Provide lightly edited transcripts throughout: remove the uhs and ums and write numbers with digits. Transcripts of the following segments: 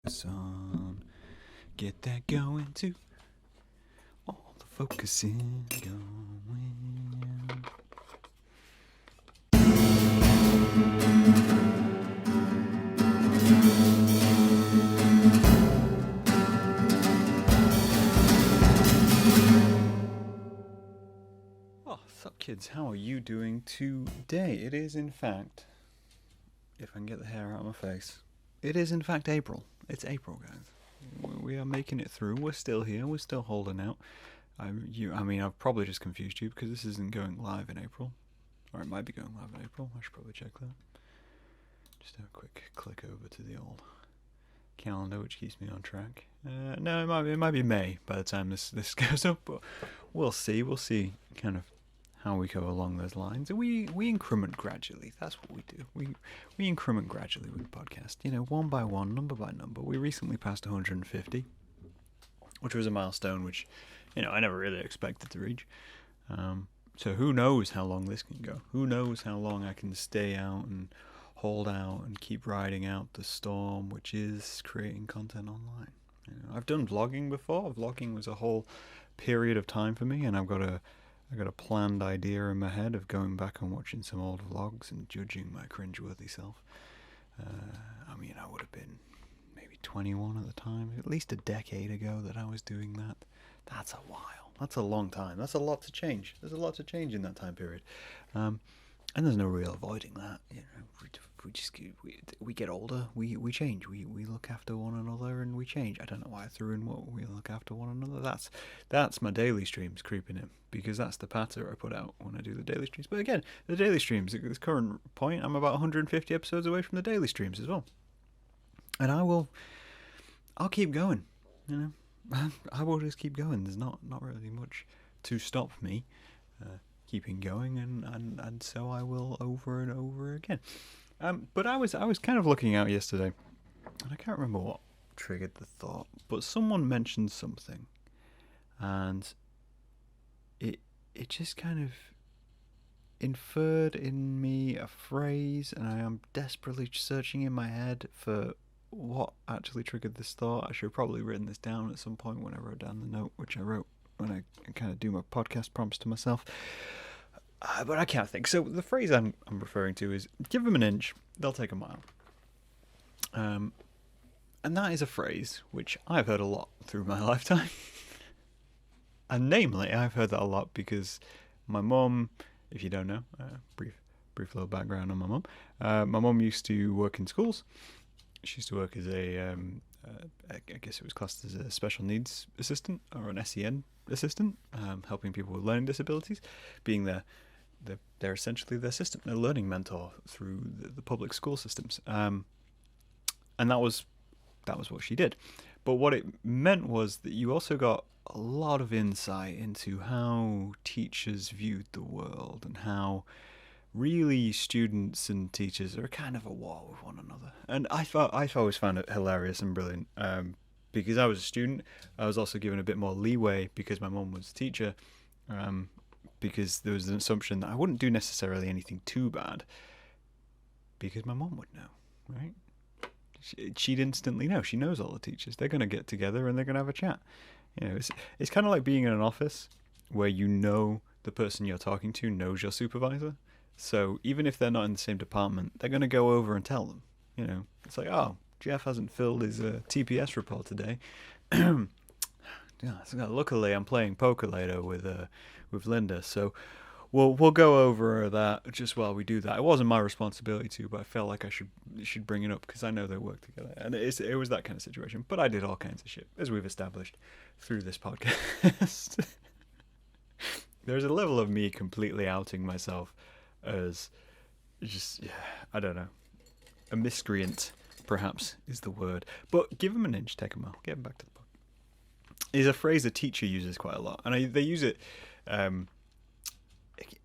focus on. Get that going too. All the focusing going. Oh, sup kids, how are you doing today? It is in fact, if I can get the hair out of my face, it is in fact April. It's April, guys. We are making it through. We're still here. We're still holding out. I've probably just confused you because this isn't going live in April. Or it might be going live in April. I should probably check that. Just have a quick click over to the old calendar, which keeps me on track. No, it might be May by the time this goes up, but we'll see. We'll see kind of how we go along those lines. We increment gradually. That's what we do. We increment gradually with the podcast. You know, one by one, number by number. We recently passed 150, which was a milestone which, you know, I never really expected to reach. So who knows how long this can go? Who knows how long I can stay out and hold out and keep riding out the storm, which is creating content online. You know, I've done vlogging before. Vlogging was a whole period of time for me, and I got a planned idea in my head of going back and watching some old vlogs and judging my cringeworthy self. I would have been maybe 21 at the time, at least a decade ago that I was doing that. That's a while. That's a long time. That's a lot to change. There's a lot to change in that time period. And there's no real avoiding that. You know, we get older, we change, we look after one another and we change. I don't know why I threw in what we look after one another. That's my daily streams creeping in, because that's the patter I put out when I do the daily streams. But again, the daily streams, at this current point, I'm about 150 episodes away from the daily streams as well. And I'll keep going, you know. I will just keep going. There's not really much to stop me keeping going, and so I will over and over again. But I was kind of looking out yesterday, and I can't remember what triggered the thought, but someone mentioned something, and it just kind of inferred in me a phrase, and I am desperately searching in my head for what actually triggered this thought. I should have probably written this down at some point when I wrote down the note, which I wrote when I kind of do my podcast prompts to myself. But I can't think. So the phrase I'm referring to is, give them an inch, they'll take a mile. And that is a phrase which I've heard a lot through my lifetime. And namely, I've heard that a lot because my mum, if you don't know, brief little background on my mum. My mum used to work in schools. She used to work as I guess it was classed as a special needs assistant or an SEN assistant, helping people with learning disabilities, being they're essentially the assistant, their learning mentor through the public school systems. And that was what she did. But what it meant was that you also got a lot of insight into how teachers viewed the world and how really students and teachers are kind of at war with one another. And I've always found it hilarious and brilliant. Because I was a student, I was also given a bit more leeway because my mum was a teacher, because there was an assumption that I wouldn't do necessarily anything too bad because my mum would know, right? She'd instantly know. She knows all the teachers. They're going to get together and they're going to have a chat. You know, it's kind of like being in an office where you know the person you're talking to knows your supervisor. So even if they're not in the same department, they're going to go over and tell them. You know, it's like, oh, Jeff hasn't filled his TPS report today. Yeah, so luckily I'm playing poker later with Linda, so we'll go over that just while we do that. It wasn't my responsibility to, but I felt like I should bring it up because I know they work together, and it was that kind of situation. But I did all kinds of shit, as we've established through this podcast. There's a level of me completely outing myself as just, yeah, I don't know, a miscreant, perhaps, is the word. But give them an inch, take a mile. Get them back to the book. Is a phrase a teacher uses quite a lot. And they use it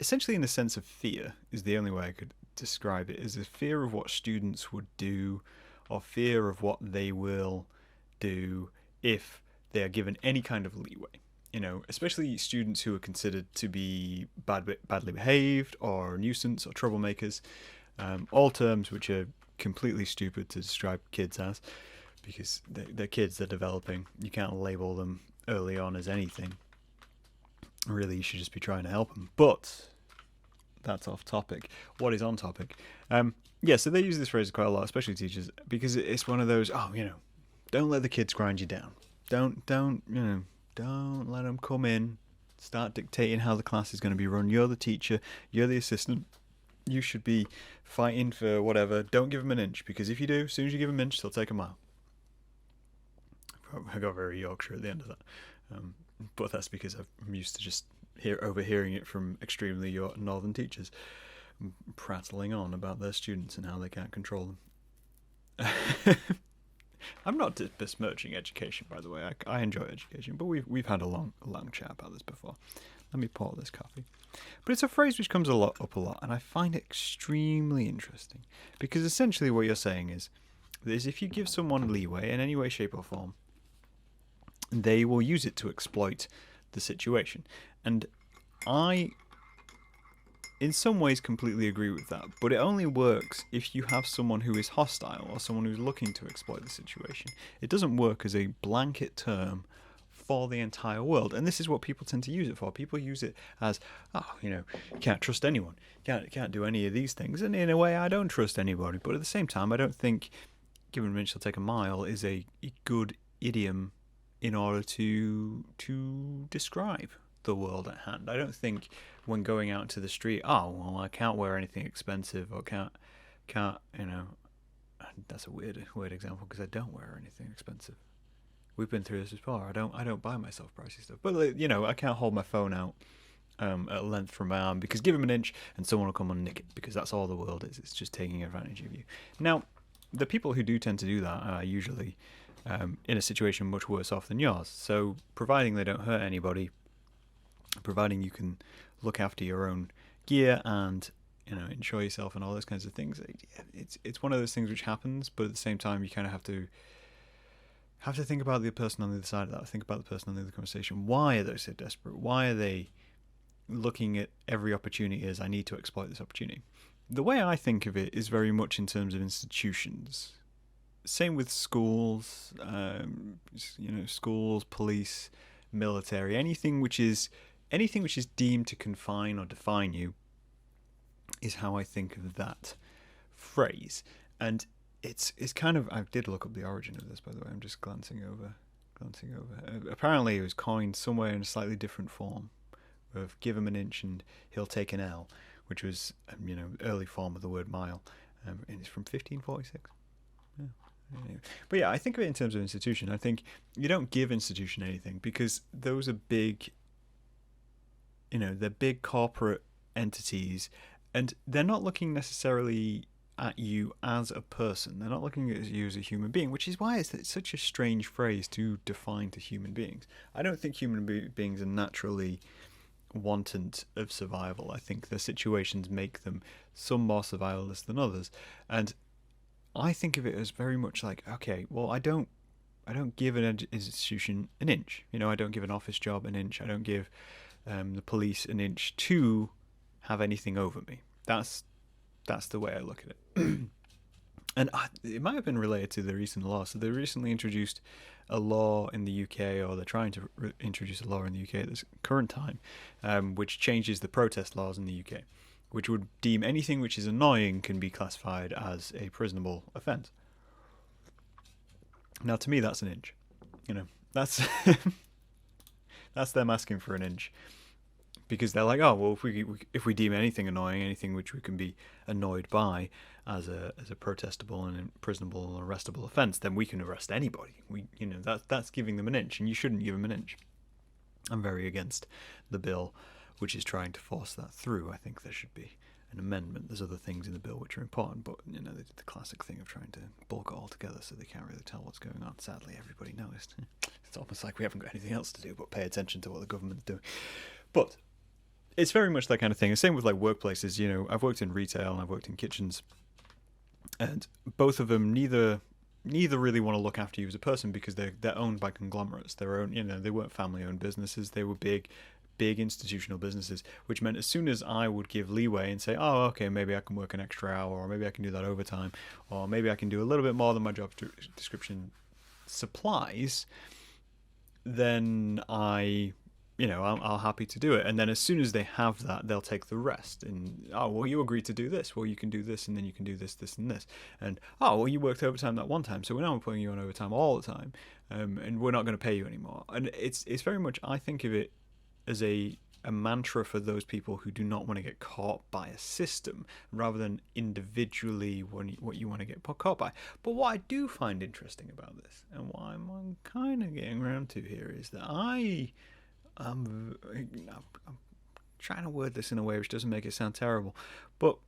essentially in the sense of fear, is the only way I could describe it, is a fear of what students would do or fear of what they will do if they are given any kind of leeway. You know, especially students who are considered to be badly behaved or nuisance or troublemakers, all terms which are completely stupid to describe kids as. because they're kids, they're developing. You can't label them early on as anything. Really, you should just be trying to help them. But that's off topic. What is on topic? Yeah, so they use this phrase quite a lot, especially teachers, because it's one of those, don't let the kids grind you down. Don't let them come in, start dictating how the class is going to be run. You're the teacher, you're the assistant. You should be fighting for whatever. Don't give them an inch, because if you do, as soon as you give them an inch, they'll take a mile. I got very Yorkshire at the end of that. But that's because I'm used to just overhearing it from extremely northern teachers prattling on about their students and how they can't control them. I'm not besmirching education, by the way. I enjoy education, but we've had a long chat about this before. Let me pour this coffee. But it's a phrase which comes up a lot, and I find it extremely interesting, because essentially what you're saying is if you give someone leeway in any way, shape, or form, they will use it to exploit the situation. And I, in some ways, completely agree with that. But it only works if you have someone who is hostile or someone who's looking to exploit the situation. It doesn't work as a blanket term for the entire world. And this is what people tend to use it for. People use it as, you can't trust anyone. Can't do any of these things. And in a way, I don't trust anybody. But at the same time, I don't think "give an inch, they'll take a mile" is a good idiom in order to describe the world at hand. I don't think when going out into the street, I can't wear anything expensive, or can't that's a weird example, because I don't wear anything expensive. We've been through this before. I don't buy myself pricey stuff. But I can't hold my phone out at length from my arm, because give them an inch and someone will come and nick it, because that's all the world is. It's just taking advantage of you. Now, the people who do tend to do that are usually in a situation much worse off than yours. So providing they don't hurt anybody, providing you can look after your own gear and enjoy yourself and all those kinds of things, it's one of those things which happens. But at the same time, you kind of have to think about the person on the other side of that. Think about the person on the other conversation. Why are they so desperate? Why are they looking at every opportunity as, I need to exploit this opportunity? The way I think of it is very much in terms of institutions. Same with schools, schools, police, military, anything which is deemed to confine or define you is how I think of that phrase. And it's kind of, I did look up the origin of this, by the way. I'm just glancing over. Apparently it was coined somewhere in a slightly different form of "give him an inch and he'll take an L," which was early form of the word mile, and it's from 1546. Yeah. But yeah, I think of it in terms of institution. I think you don't give institution anything, because those are big, they're big corporate entities, and they're not looking necessarily at you as a person. They're not looking at you as a human being, which is why it's such a strange phrase to define to human beings. I don't think human beings are naturally wanton of survival. I think the situations make them some more survivalist than others, and I think of it as very much like, okay, well, I don't give an institution an inch. I don't give an office job an inch. I don't give the police an inch to have anything over me. That's the way I look at it. And it might have been related to the recent law. So they recently introduced a law in the UK, or they're trying to introduce a law in the UK at this current time, which changes the protest laws in the UK, which would deem anything which is annoying can be classified as a prisonable offence. Now, to me, that's an inch. That's that's them asking for an inch, because they're like, oh, well, if we deem anything annoying, anything which we can be annoyed by as a protestable and imprisonable or arrestable offence, then we can arrest anybody. That's giving them an inch, and you shouldn't give them an inch. I'm very against the bill which is trying to force that through. I think there should be an amendment. There's other things in the bill which are important, but they did the classic thing of trying to bulk it all together so they can't really tell what's going on. Sadly, everybody noticed. It's almost like we haven't got anything else to do but pay attention to what the government's doing. But it's very much that kind of thing. The same with like workplaces. I've worked in retail and I've worked in kitchens, and both of them neither really want to look after you as a person, because they're owned by conglomerates. They're own, they weren't family-owned businesses. They were big institutional businesses, which meant as soon as I would give leeway and say, oh, okay, maybe I can work an extra hour, or maybe I can do that overtime, or maybe I can do a little bit more than my job description supplies, then I'll happy to do it. And then as soon as they have that, they'll take the rest. And, oh, well, you agreed to do this. Well, you can do this, and then you can do this, this, and this. And, oh, well, you worked overtime that one time, so we're putting you on overtime all the time, and we're not going to pay you anymore. And it's very much, I think of it as a mantra for those people who do not want to get caught by a system, rather than individually what you want to get caught by. But what I do find interesting about this, and what I'm kind of getting around to here, is that I'm trying to word this in a way which doesn't make it sound terrible, but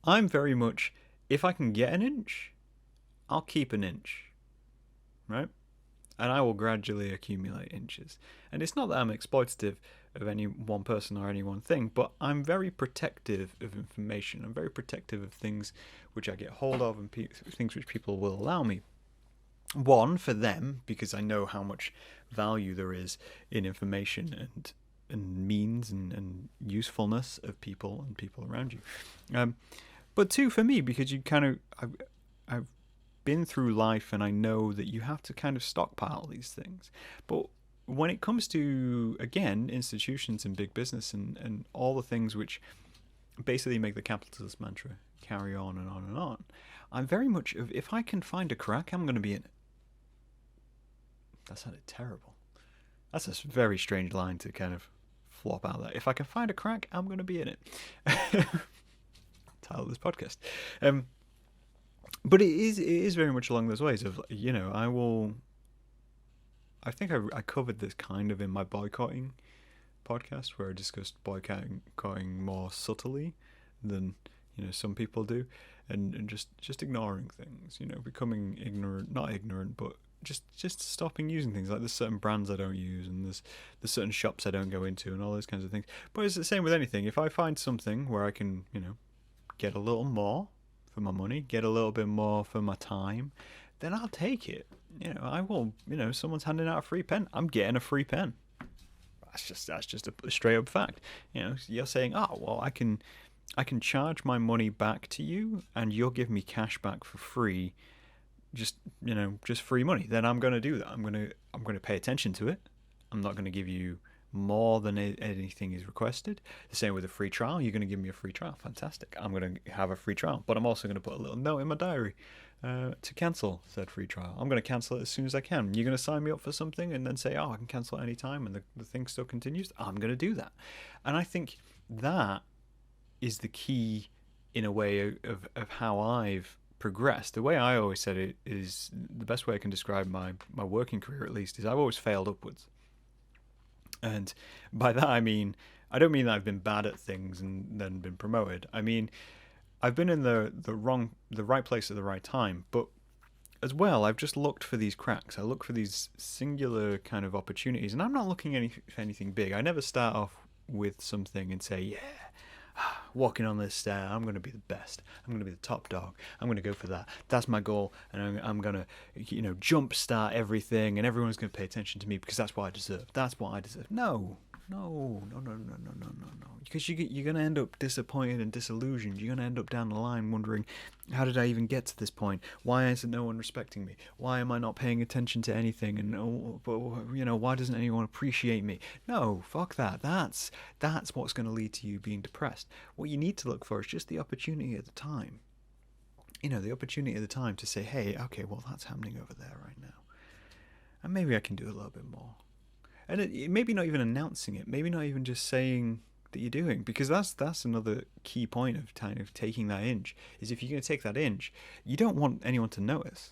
I'm very much, if I can get an inch, I'll keep an inch, right? And I will gradually accumulate inches. And it's not that I'm exploitative of any one person or any one thing, but I'm very protective of information. I'm very protective of things which I get hold of and things which people will allow me. One, for them, because I know how much value there is in information and means and usefulness of people and people around you. But two, for me, because I've been through life and I know that you have to kind of stockpile these things. But when it comes to, again, institutions and big business and all the things which basically make the capitalist mantra carry on and on and on, I'm very much of, if I can find a crack, I'm going to be in it. That sounded terrible. That's a very strange line to kind of flop out there. If I can find a crack, I'm going to be in it. Title of this podcast. But it is very much along those ways of, I think I covered this kind of in my boycotting podcast, where I discussed boycotting more subtly than, some people do, and just ignoring things, becoming not ignorant, but just stopping using things. Like, there's certain brands I don't use, and there's certain shops I don't go into, and all those kinds of things. But it's the same with anything. If I find something where I can, get a little more for my money, get a little bit more for my time, then I'll take it. I will, someone's handing out a free pen, I'm getting a free pen. That's just a straight up fact. You're saying, oh, well, I can charge my money back to you, and you'll give me cash back for free. Just free money. Then I'm going to do that. I'm going to pay attention to it. I'm not going to give you more than anything is requested. The same with a free trial. You're going to give me a free trial. Fantastic. I'm going to have a free trial, but I'm also going to put a little note in my diary to cancel said free trial. I'm going to cancel it as soon as I can. You're going to sign me up for something and then say, oh, I can cancel at any time, and the thing still continues. I'm going to do that. And I think that is the key, in a way, of how I've progressed. The way I always said it is, the best way I can describe my working career, at least, is I've always failed upwards. And by that I mean, I don't mean that I've been bad at things and then been promoted. I mean, I've been in the right place at the right time, but as well, I've just looked for these cracks. I look for these singular kind of opportunities, and I'm not looking for anything big. I never start off with something and say, yeah, walking on this stair, I'm going to be the best. I'm going to be the top dog. I'm going to go for that. That's my goal, and I'm going to, jump start everything, and everyone's going to pay attention to me because that's what I deserve. That's what I deserve. No. Because you're going to end up disappointed and disillusioned. You're going to end up down the line wondering, how did I even get to this point? Why isn't no one respecting me? Why am I not paying attention to anything? And why doesn't anyone appreciate me? No, fuck that. That's what's going to lead to you being depressed. What you need to look for is just the opportunity at the time. The opportunity at the time to say, hey, okay, well, that's happening over there right now, and maybe I can do a little bit more. And it maybe not even announcing it, maybe not even just saying that you're doing, because that's another key point of kind of taking that inch, is if you're going to take that inch, you don't want anyone to notice.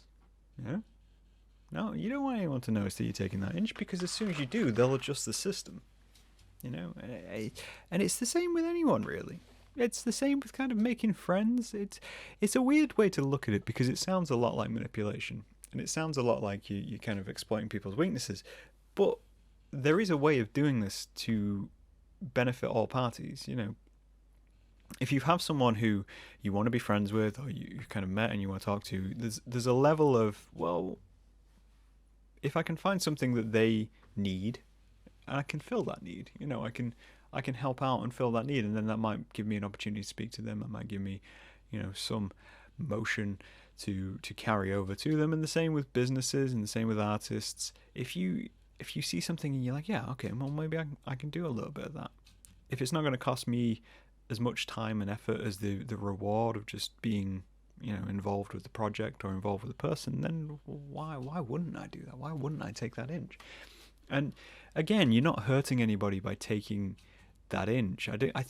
No, you don't want anyone to notice that you're taking that inch, because as soon as you do, they'll adjust the system. And it's the same with anyone, really. It's the same with kind of making friends. It's a weird way to look at it, because it sounds a lot like manipulation, and it sounds a lot like you're kind of exploiting people's weaknesses. But there is a way of doing this to benefit all parties. If you have someone who you want to be friends with, or you've kind of met and you want to talk to, there's a level of, well, if I can find something that they need, and I can fill that need, I can help out and fill that need, and then that might give me an opportunity to speak to them. It might give me, some motion to carry over to them. And the same with businesses, and the same with artists. If you see something and you're like, yeah, okay, well, maybe I can do a little bit of that. If it's not going to cost me as much time and effort as the reward of just being, involved with the project or involved with the person, then why wouldn't I do that? Why wouldn't I take that inch? And again, you're not hurting anybody by taking that inch. I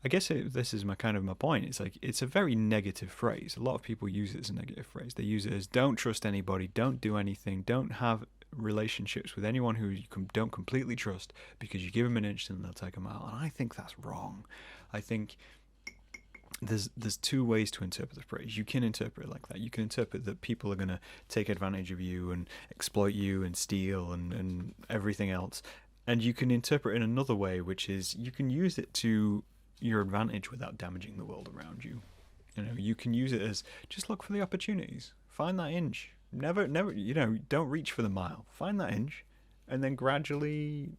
guess this is my point. It's like, it's a very negative phrase. A lot of people use it as a negative phrase. They use it as, don't trust anybody, don't do anything, don't have relationships with anyone who you don't completely trust, because you give them an inch and they'll take a mile. And I think that's wrong. I think there's two ways to interpret the phrase. You can interpret it like that. You can interpret that people are going to take advantage of you and exploit you and steal and everything else. And you can interpret it in another way, which is you can use it to your advantage without damaging the world around you. You can use it as, just look for the opportunities. Find that inch. Never, don't reach for the mile. Find that inch, and then gradually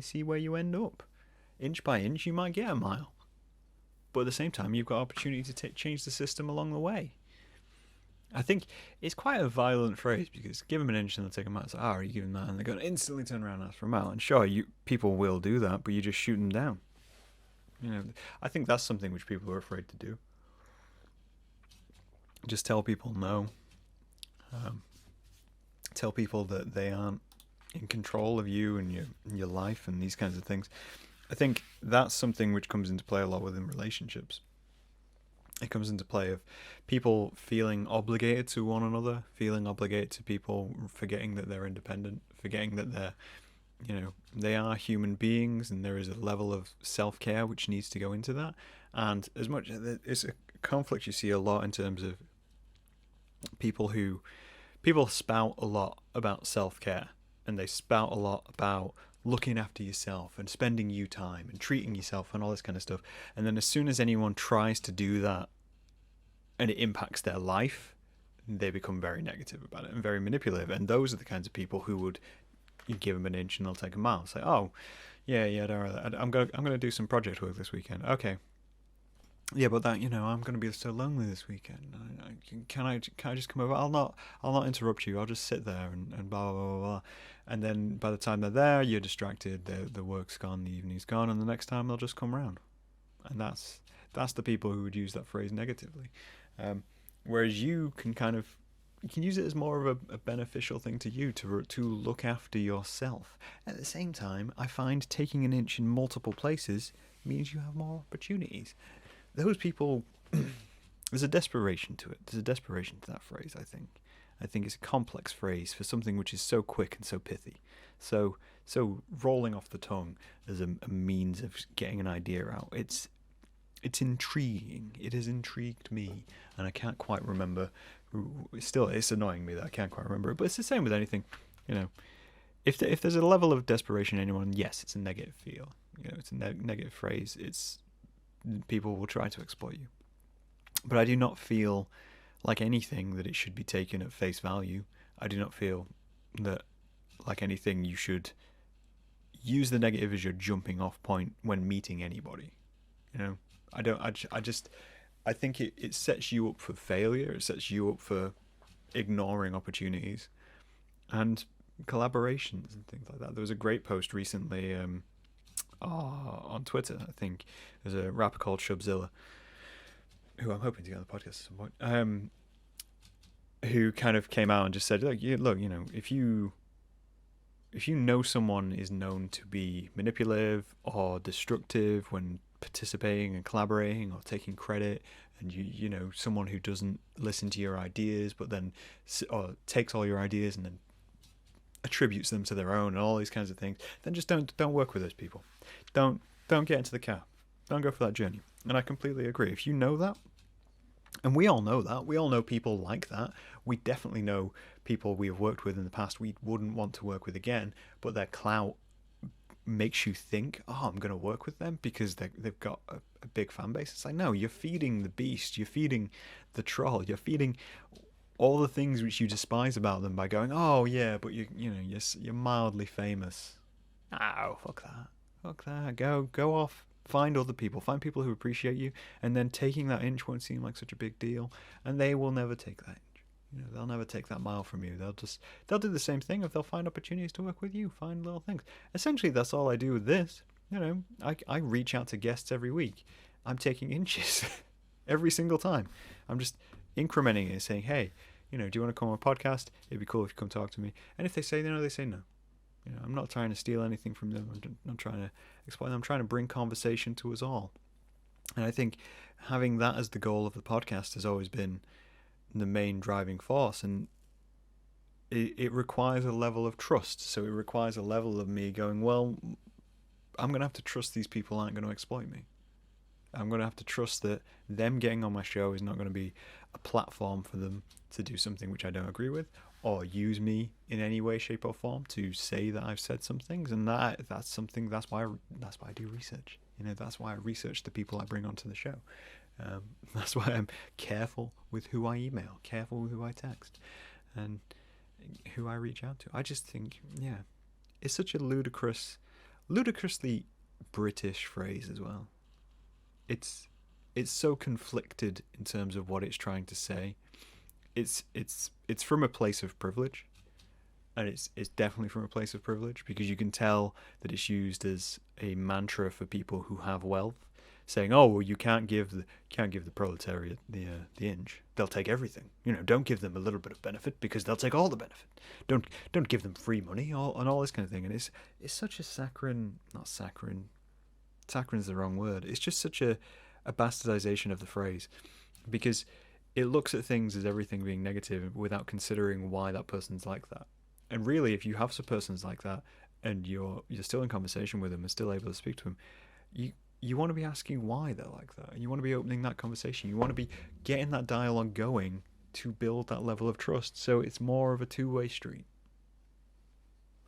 see where you end up. Inch by inch, you might get a mile. But at the same time, you've got opportunity to change the system along the way. I think it's quite a violent phrase, because give them an inch and they'll take a mile. It's like, are you giving that? And they're going to instantly turn around and ask for a mile. And sure, people will do that, but you just shoot them down. I think that's something which people are afraid to do. Just tell people no. Tell people that they aren't in control of you and your life and these kinds of things. I think that's something which comes into play a lot within relationships. It comes into play of people feeling obligated to one another, feeling obligated to people, forgetting that they're independent, forgetting that they are human beings, and there is a level of self-care which needs to go into that. And as much as it's a conflict you see a lot in terms of people spout a lot about self-care, and they spout a lot about looking after yourself and spending you time and treating yourself and all this kind of stuff. And then as soon as anyone tries to do that and it impacts their life, they become very negative about it and very manipulative. And those are the kinds of people who would, you give them an inch and they'll take a mile. Say, oh, yeah, don't worry. I'm gonna do some project work this weekend. Okay. Yeah, but that, I'm going to be so lonely this weekend. Can I just come over? I'll not interrupt you. I'll just sit there and blah, blah, blah, blah. And then by the time they're there, you're distracted. The work's gone, the evening's gone, and the next time they'll just come round. And that's the people who would use that phrase negatively. Whereas you can use it as more of a beneficial thing to you, to look after yourself. At the same time, I find taking an inch in multiple places means you have more opportunities. Those people, there's a desperation to it. There's a desperation to that phrase, I think. I think it's a complex phrase for something which is so quick and so pithy. So rolling off the tongue as a means of getting an idea out. It's intriguing. It has intrigued me, and I can't quite remember. Still, it's annoying me that I can't quite remember it. But it's the same with anything. If there's a level of desperation in anyone, yes, it's a negative feel. It's a negative phrase. People will try to exploit you. But I do not feel like anything that it should be taken at face value. I do not feel that, like anything, you should use the negative as your jumping off point when meeting anybody. I think it sets you up for failure. It sets you up for ignoring opportunities and collaborations and things like that. There was a great post recently on Twitter. I think there's a rapper called Shubzilla, who I'm hoping to get on the podcast at some point, who kind of came out and just said, look, if you know someone is known to be manipulative or destructive when participating and collaborating or taking credit, and you know someone who doesn't listen to your ideas but then or takes all your ideas and then attributes them to their own and all these kinds of things, then just don't work with those people. Don't get into the car. Don't go for that journey. And I completely agree. If you know that, and we all know that, we all know people like that. We definitely know people we have worked with in the past we wouldn't want to work with again, but their clout makes you think, oh, I'm going to work with them because they've got a big fan base. It's like, no, you're feeding the beast. You're feeding the troll. You're feeding all the things which you despise about them by going, oh yeah, but you're mildly famous. Oh, fuck that. Go off. Find other people. Find people who appreciate you, and then taking that inch won't seem like such a big deal, and they will never take that inch. They'll never take that mile from you. They'll do the same thing if they'll find opportunities to work with you, find little things. Essentially, that's all I do with this. I reach out to guests every week. I'm taking inches every single time. I'm just incrementing it, saying, hey, do you want to come on a podcast? It'd be cool if you come talk to me. And if they say no, they say no. I'm not trying to steal anything from them. I'm not trying to explain. I'm trying to bring conversation to us all. And I think having that as the goal of the podcast has always been the main driving force. And it requires a level of trust. So it requires a level of me going, well, I'm going to have to trust these people aren't going to exploit me. I'm going to have to trust that them getting on my show is not going to be a platform for them to do something which I don't agree with, or use me in any way, shape, or form to say that I've said some things. And that's why I do research. That's why I research the people I bring onto the show. That's why I'm careful with who I email, careful with who I text, and who I reach out to. I just think, it's such a ludicrously British phrase as well. It's so conflicted in terms of what it's trying to say. It's from a place of privilege, and it's definitely from a place of privilege, because you can tell that it's used as a mantra for people who have wealth, saying, "Oh, well, you can't give the proletariat the inch. They'll take everything. Don't give them a little bit of benefit, because they'll take all the benefit. Don't give them free money, and all this kind of thing." And it's such a not saccharine. Saccharin's the wrong word. It's just such a bastardization of the phrase, because it looks at things as everything being negative without considering why that person's like that. And really, if you have some persons like that and you're still in conversation with them and still able to speak to them, you want to be asking why they're like that. You want to be opening that conversation. You want to be getting that dialogue going to build that level of trust, so it's more of a two-way street.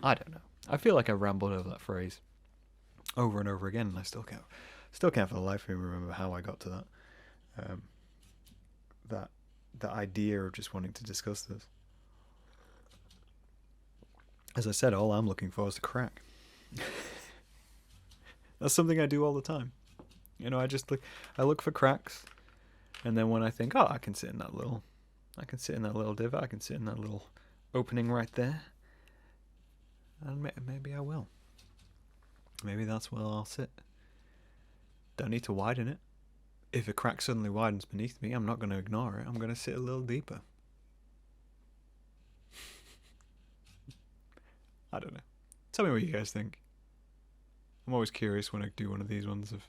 I don't know. I feel like I rambled over that phrase over and over again, and I still can't for the life of me remember how I got to that that idea of just wanting to discuss this. As I said, all I'm looking for is a crack. That's something I do all the time. I look for cracks, and then when I think, I can sit in that little divot, I can sit in that little opening right there, and maybe I will. Maybe that's where I'll sit. Don't need to widen it. If a crack suddenly widens beneath me, I'm not going to ignore it. I'm going to sit a little deeper. I don't know. Tell me what you guys think. I'm always curious when I do one of these ones of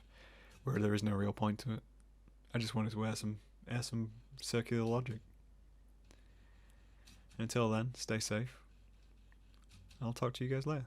where there is no real point to it. I just wanted to air some circular logic. Until then, stay safe. I'll talk to you guys later.